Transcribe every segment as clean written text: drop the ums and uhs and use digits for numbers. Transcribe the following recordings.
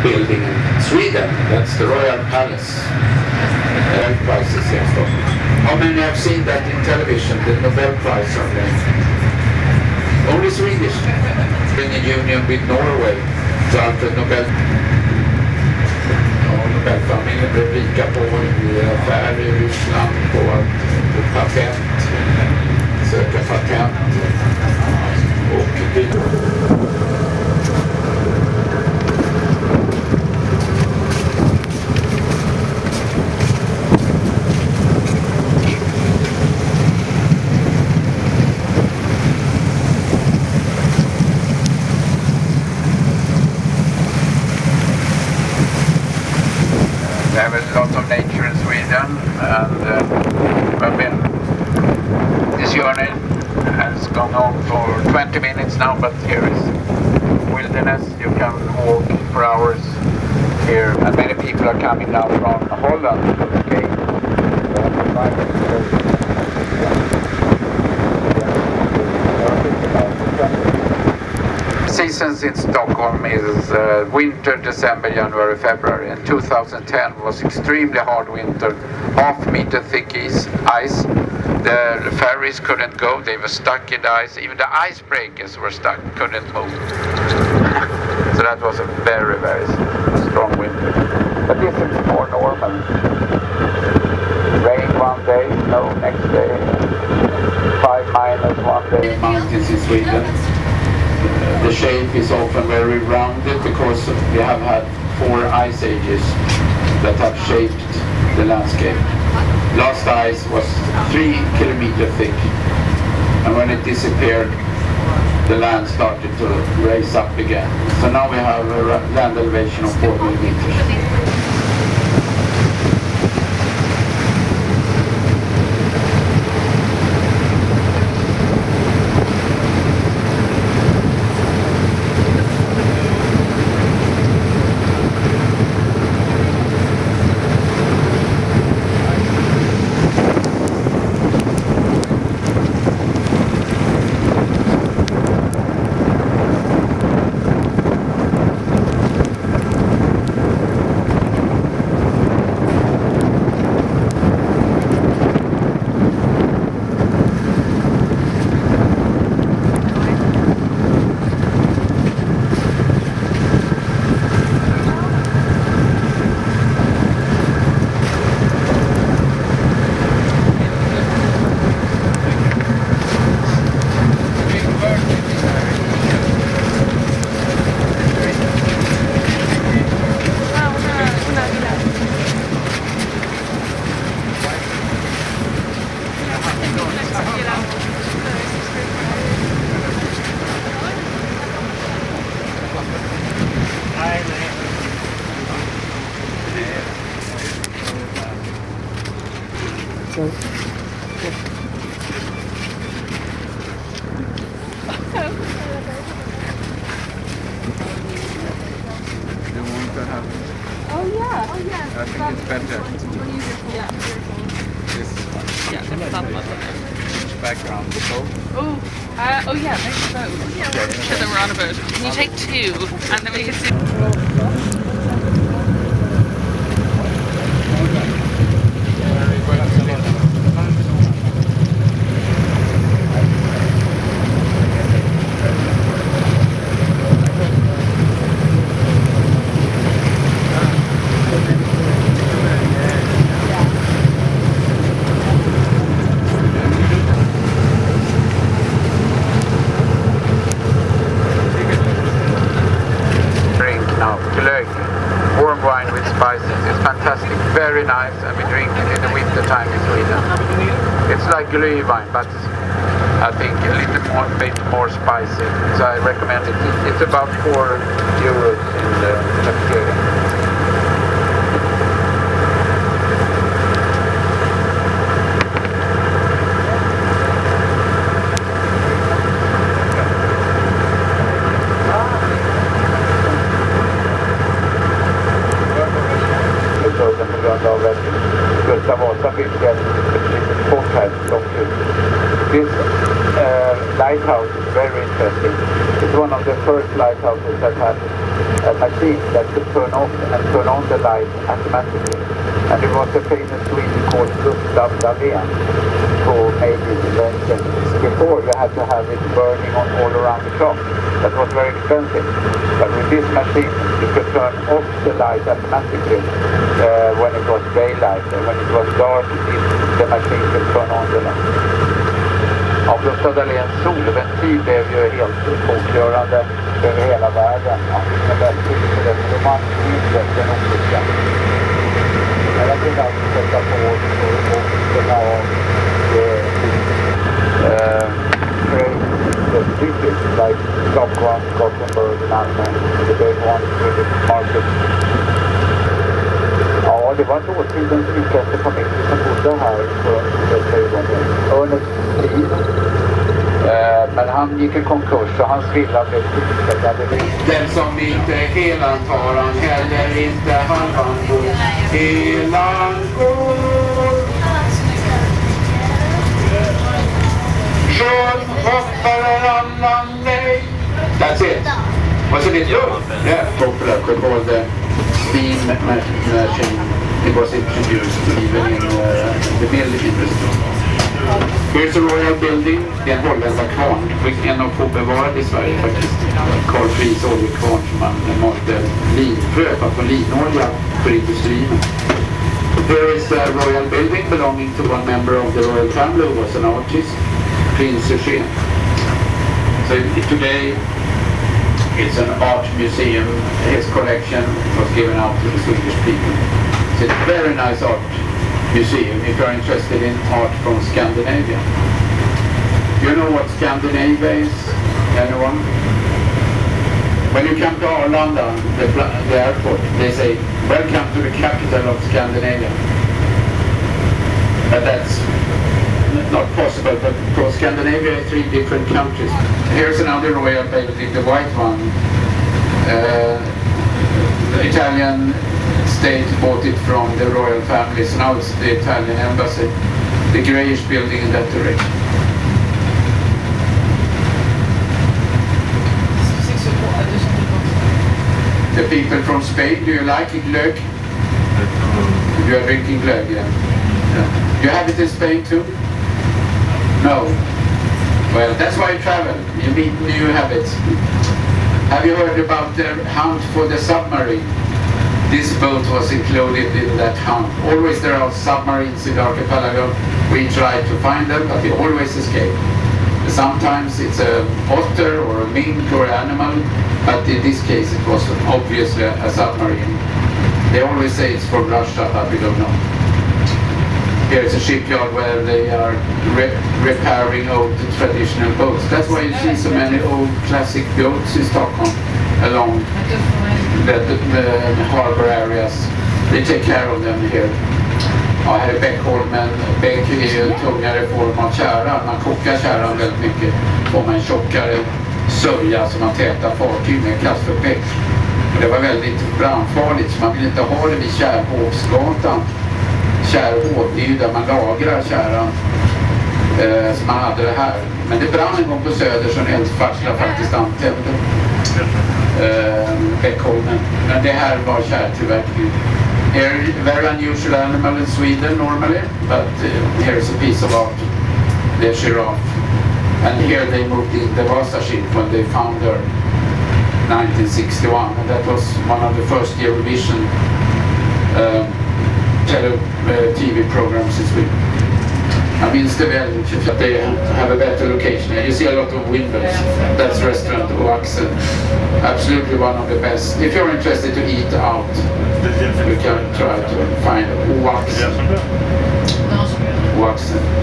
building in Sweden. That's the Royal Palace. Prizes here in Stockholm. How many have seen that in television? The Nobel Prize ceremony. Only Swedish. In a union with Norway. Så Alfred Nobel. Nobelfamiljen blev rika på i affärer i Ryssland på patent. Söka patent. Och we have a lot of nature in Sweden, and this journey has gone on for 20 minutes now, but here is wilderness. You can walk for hours here, and many people are coming now from Holland to the game. Seasons in Stockholm is winter, December, January, February, and 2010 was extremely hard winter, half-meter thick ice. The ferries couldn't go, they were stuck in the ice, even the icebreakers were stuck, couldn't move. So that was a very, very strong winter. But this is more normal. Rain one day, snow next day, 5 - one day. Mountains in Sweden. The shape is often very rounded because we have had 4 ice ages that have shaped the landscape. Last ice was 3 kilometers thick, and when it disappeared, the land started to raise up again. So now we have a land elevation of 4 millimeters. I think it's better. Yeah. This one. Yeah, Which background? The boat? Oh yeah, maybe a boat. Okay. So then we're on a boat. Can you take 2 and then we can see? Very nice, and we drink it in the winter time in Sweden. It's like Glögg, but I think a little bit more spicy. So I recommend it. It's about €4 in the cafeteria. Vasa byggde ett litet fort här. This lighthouse is very very interesting. It's one of the first lighthouses that had a machine that could turn off and turn on the light automatically. And it was a famous Swede called Gustav Dahlén who made this invention. Before you had to have it burning on all around the clock. That was very expensive. But with this machine you could turn off the light automatically when it was daylight, and when it was dark the machine could turn on the light. Ja, Gustav Dahléns solventil blev ju helt pågörande över hela världen. Han blev för det, för man minns den olyckan. Men jag kunde alltså sätta på och kunna ha the cities like Stockholm, Gothenburg, Malmö, the big ones with the market. Ja, det var dåtidens rikaste familj som bodde här för Ernest Lee. Men han gick i konkurs och hans villa blev tillställda. Den som inte helan tar han heller inte halvan går. Helan går. Sjön hoppar en annan väg. That's it. Wasn't it good? Yeah, popular called the steam machine. It was introduced even in the building industry. Here's a royal building. Det är en holländsk kvarn. En av få bevarade i Sverige faktiskt. Carl Fries oljekvarn som man måste linfrö på linolja för industrin. Here is a royal building belonging to one member of the royal family who was an artist, Prince Eugene. So today it's an art museum. His collection was given out to the Swedish people. It's a very nice art museum if you're interested in art from Scandinavia. You know what Scandinavia is? Anyone? When you come to Arlanda, the airport, they say, welcome to the capital of Scandinavia. But that's not possible, but for Scandinavia is 3 different countries. Here's another royal building, the white one. The Italian state bought it from the royal family, so now it's the Italian embassy. The greyish building in that direction. The people from Spain, do you like glögg? You are drinking glögg, yeah. You have it in Spain too? No. Well, that's why you travel. You meet new habits. Have you heard about the hunt for the submarine? This boat was included in that hunt. Always there are submarines in the archipelago. We try to find them, but we always escape. Sometimes it's a otter or a mink or an animal, but in this case it was obviously a submarine. They always say it's from Russia, but we don't know. Here is a shipyard where they are repairing old traditional boats. That's why you see so many old classic boats in Stockholm along the harbor areas. They take care of them here. Ja, här är bäckholmen. Bäck är ju en tungare form av tjära. Man kokar tjäran väldigt mycket. Får man en tjockare sörja som man tätar fartyg med, kallas för bäck. Och det var väldigt brandfarligt så man vill inte ha det vid Kärrhovsgatan. Kärrhov, det är ju där man lagrar kärran. Så man hade det här. Men det brann en gång på Söder så en eldfarsla faktiskt antände bäckholmen. Men det här var kärrtillverkning. Here, very unusual animal in Sweden normally, but here is a piece of art, the giraffe. And here they moved in the Vasa ship when they found her 1961, and that was one of the first Eurovision TV programs in Sweden. I mean, they have a better location. You see a lot of windows. That's restaurant Oaxen. Absolutely one of the best. If you're interested to eat out, you can try to find Oaxen.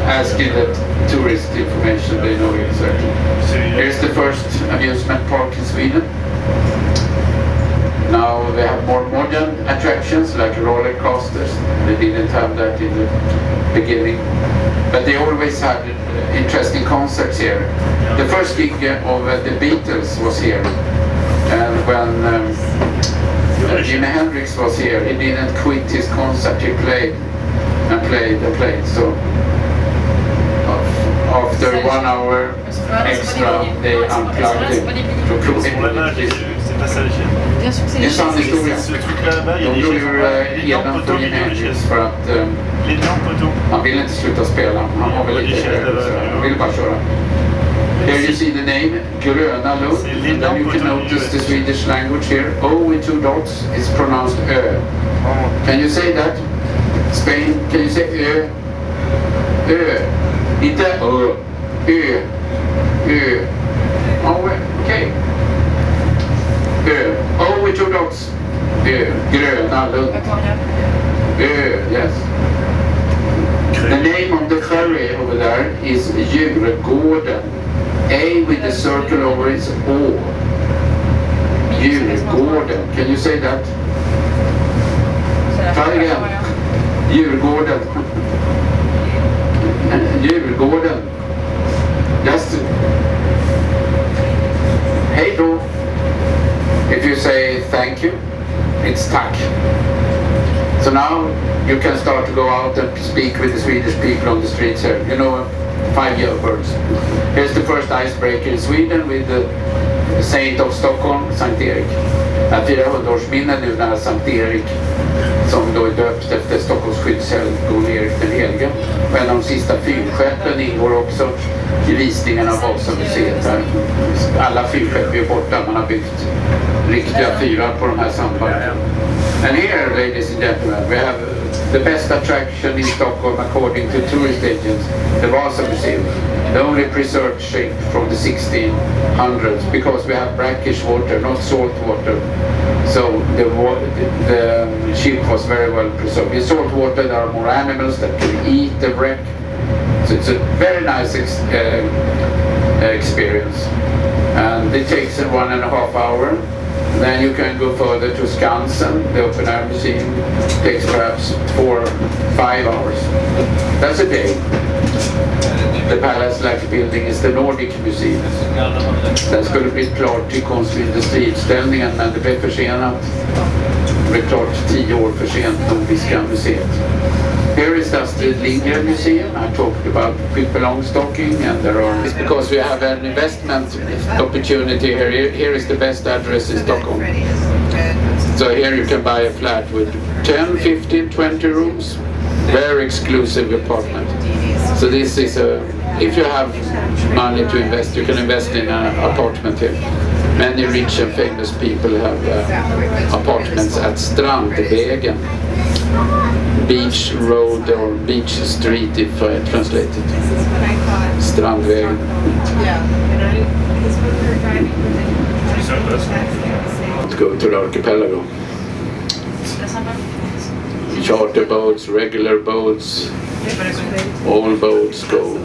Asking the tourist information, they know exactly. Here's the first amusement park in Sweden. Now they have more modern attractions like roller coasters. They didn't have that in the beginning. But they always had interesting concerts here. The first gig of the Beatles was here. And when Jimi Hendrix was here, he didn't quit his concert. He played and played and played. So after 1 hour extra, they unplugged it to cook it. Det är en sann historia. De gjorde eden för Genesis för att han ville inte sluta spela. Han var väl lite han ville bara köra. Here you see the name, Gröna Lund, and then you can notice the Swedish language here. O with 2 dots is pronounced Ö. Can you say that? Spain, can you say Ö? Ö. Inte Ö. Ö. Ö. Oh, okay. Ö. O with 2 dots. Ö. Gröna Lund. Ö, yes. The name of the ferry over there is Djurgården. A with the circle over its O. Djurgården. Can you say that? Try again. Djurgården. Djurgården. Just. Hej då. If you say thank you, it's tack. So now you can start to go out and speak with the Swedish people on the streets here. You know, 5 words. Here's the first icebreaker in Sweden with the saint of Stockholm, Sankt Erik. Jag firar 100-årsminne nu när Sankt Erik, som då är döpt efter Stockholms skyddshjälm, går Erik den helige. Och en av de sista fyrskeppen ingår också i visningen av Vasa Museet här. Alla fyrskepp är borta, man har byggt riktiga fyrar på de här sandbanken. And here, ladies and gentlemen, we have the best attraction in Stockholm according to tourist agents, the Vasa Museum. The only preserved shape from the 1600s, because we have brackish water, not salt water. So the ship was very well preserved. In salt water there are more animals that can eat the wreck. So it's a very nice experience. And it takes 1.5 hours. Then you can go further to Skansen, the open air museum. Takes perhaps 4 or 5 hours. That's a day. The palace-like building is the Nordic Museum. Den skulle bli klart till konstindustriutställningen, men det blev försenat. Det blev klart 10 år för sent, Nordiska museet. Here is the Lindgren Museum. I talked about people Longstocking, and there are. It's because we have an investment opportunity here. Here is the best address in Stockholm. So here you can buy a flat with 10, 15, 20 rooms. Very exclusive apartment. So this is if you have money to invest, you can invest in an apartment here. Many rich and famous people have apartments at Strandvägen. Beach Road or Beach Street, if I translate it. Strandvägen. Go to the archipelago. Charter boats, regular boats, all boats go.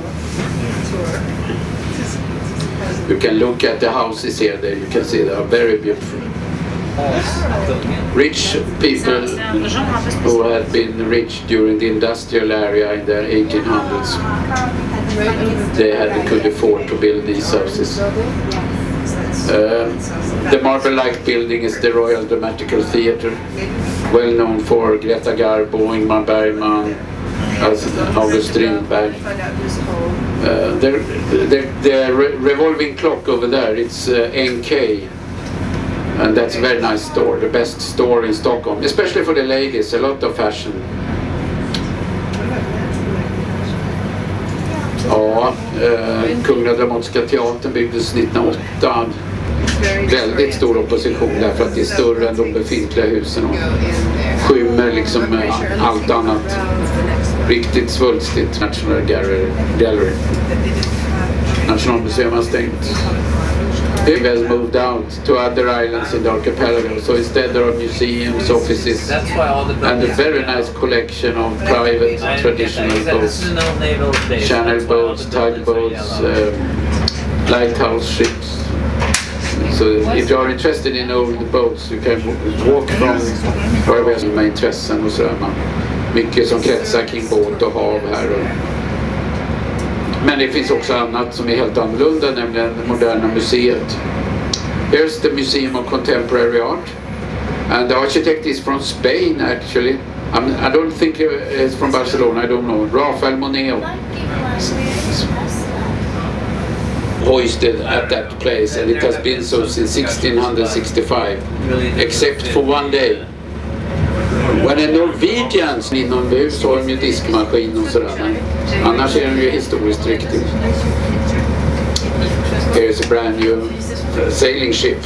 You can look at the houses here, there you can see they are very beautiful. Rich people who had been rich during the industrial area in the 1800s, could afford to build these houses. The marble-like building is the Royal Dramatical Theatre, well known for Greta Garbo, Ingmar Bergman, August Strindberg. The revolving clock over there, it's NK. And that's a very nice store, the best store in Stockholm, especially for the ladies, a lot of fashion. Ja, Kungliga Dramatiska Teatern byggdes 1908. Väldigt stor opposition därför att det är större än de befintliga husen och skymmer liksom allt annat. Riktigt svulstigt. National Gallery. Nationalmuseum har stängt. They has moved out to other islands in the archipelago, so instead there are museums, offices, and a very nice collection of private traditional boats, channel boats, tugboats, lighthouse ships. So if you are interested in old boats, you can walk from where vi har med intressen och sådär. Mycket som kretsar kring båt och hav här. Men det finns också annat som är helt annorlunda, nämligen det moderna museet. Here's the Museum of Contemporary Art. And the architect is from Spain, actually. I don't think it's from Barcelona, I don't know. Rafael Moneo. hoisted at that place, and it has been so since 1665, except for one day. When the Norwegians inomhus har de ju diskmaskin och sådär, men annars är de ju historiskt riktigt. Here's a brand new sailing ship.